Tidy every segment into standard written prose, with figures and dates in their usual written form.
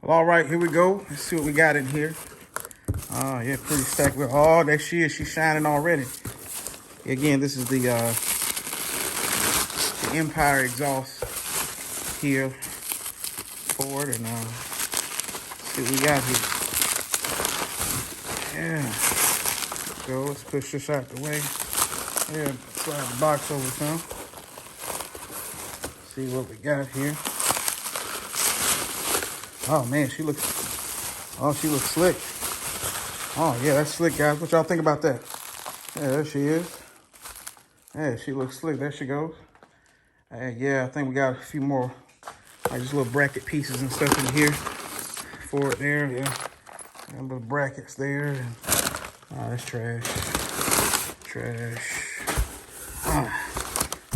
All right, here we go. Let's see what we got in here. Yeah, pretty stacked with all that she's shining already. Again, this is the Empire exhaust here for it, and see what we got here. Yeah. So let's push this out the way. Yeah, slide the box over some. See what we got here. Oh man, she looks slick. Oh yeah, that's slick, guys. What y'all think about that? Yeah, there she is. Yeah, she looks slick. There she goes. Yeah, I think we got a few more, like just little bracket pieces and stuff in here for it there. Yeah, got little brackets there. And, oh, that's trash. Trash.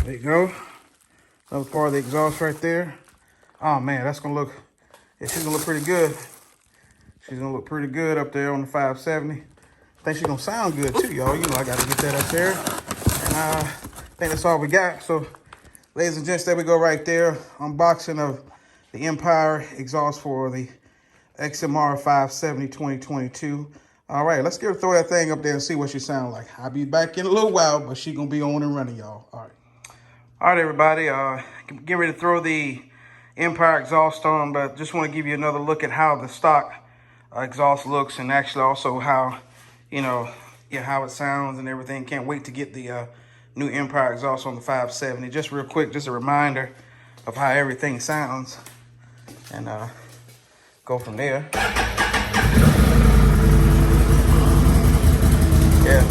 There you go. Another part of the exhaust right there. Oh man, that's gonna look. Yeah, she's gonna look pretty good. She's gonna look pretty good up there on the 570. I think she's gonna sound good too, y'all. You know, I gotta get that up there. And I think that's all we got. So, ladies and gents, there we go right there. Unboxing of the Empire exhaust for the XMR 570 2022. All right, let's throw that thing up there and see what she sounds like. I'll be back in a little while, but she gonna be on and running, y'all. All right, everybody. Get ready to throw the Empire exhaust on, but just want to give you another look at how the stock exhaust looks, and actually also how, how it sounds and everything. Can't wait to get the new Empire exhaust on the 570. Just real quick, just a reminder of how everything sounds, and go from there. Yeah.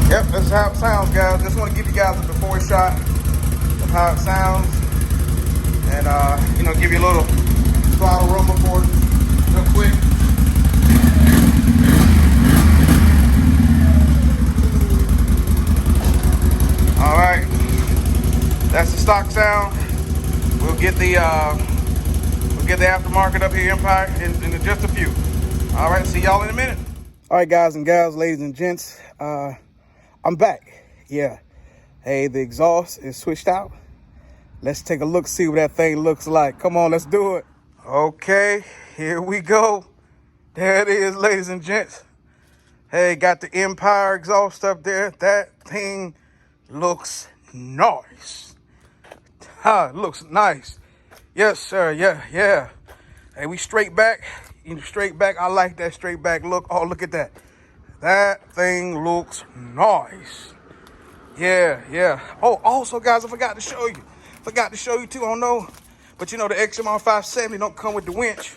Yep, that's how it sounds, guys. Just want to give you guys a before shot of how it sounds. And, give you a little throttle rumble for it real quick. All right. That's the stock sound. We'll get the aftermarket up here, Empire, in just a few. All right, see y'all in a minute. All right, guys and gals, ladies and gents, I'm back. Yeah. Hey, the exhaust is switched out. Let's take a look, see what that thing looks like. Come on, let's do it. Okay, here we go. There it is, ladies and gents. Hey, got the Empire exhaust up there. That thing looks nice. It looks nice. Yes, sir. Yeah. Hey, we straight back. Straight back. I like that straight back look. Oh, look at that. That thing looks nice. Yeah. Oh, also, guys, I forgot to show you too. I don't know, but the XMR 570 don't come with the winch.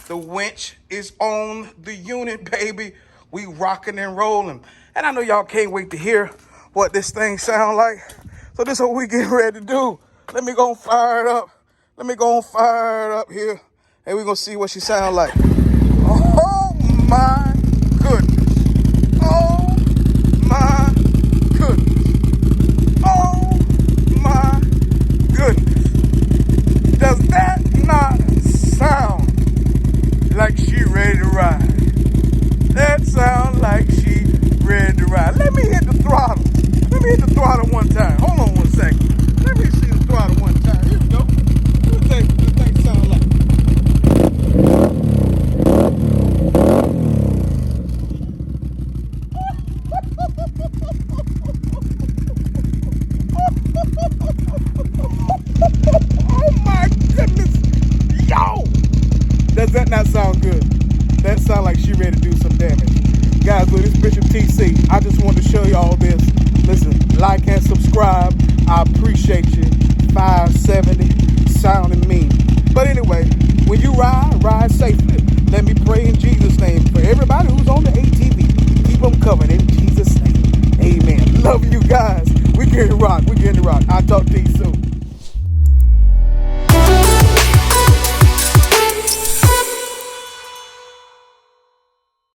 The winch is on the unit, baby. We rocking and rolling. And I know y'all can't wait to hear what this thing sound like. So this is what we getting ready to do. Let me go and fire it up. Here. And we're gonna see what she sound like. Oh my goodness. Oh my goodness. Oh my goodness. Does that not sound like she ready to ride? That sounds like she ready to ride. Let me hit the throttle. One time. Hold on 1 second. Let me see the throttle one time. Here we go. Let me take what this thing sound like. Oh my goodness. Yo! Does that not sound good? That sound like she ready to do some damage. Guys, look, it's Bishop TC. I just wanted to show you all this. Listen, like and subscribe. I appreciate you. 570 sounding mean. But anyway, when you ride safely. Let me pray in Jesus' name for everybody who's on the ATV. Keep them covered in Jesus' name. Amen. Love you guys. We getting to rock. I'll talk to you soon.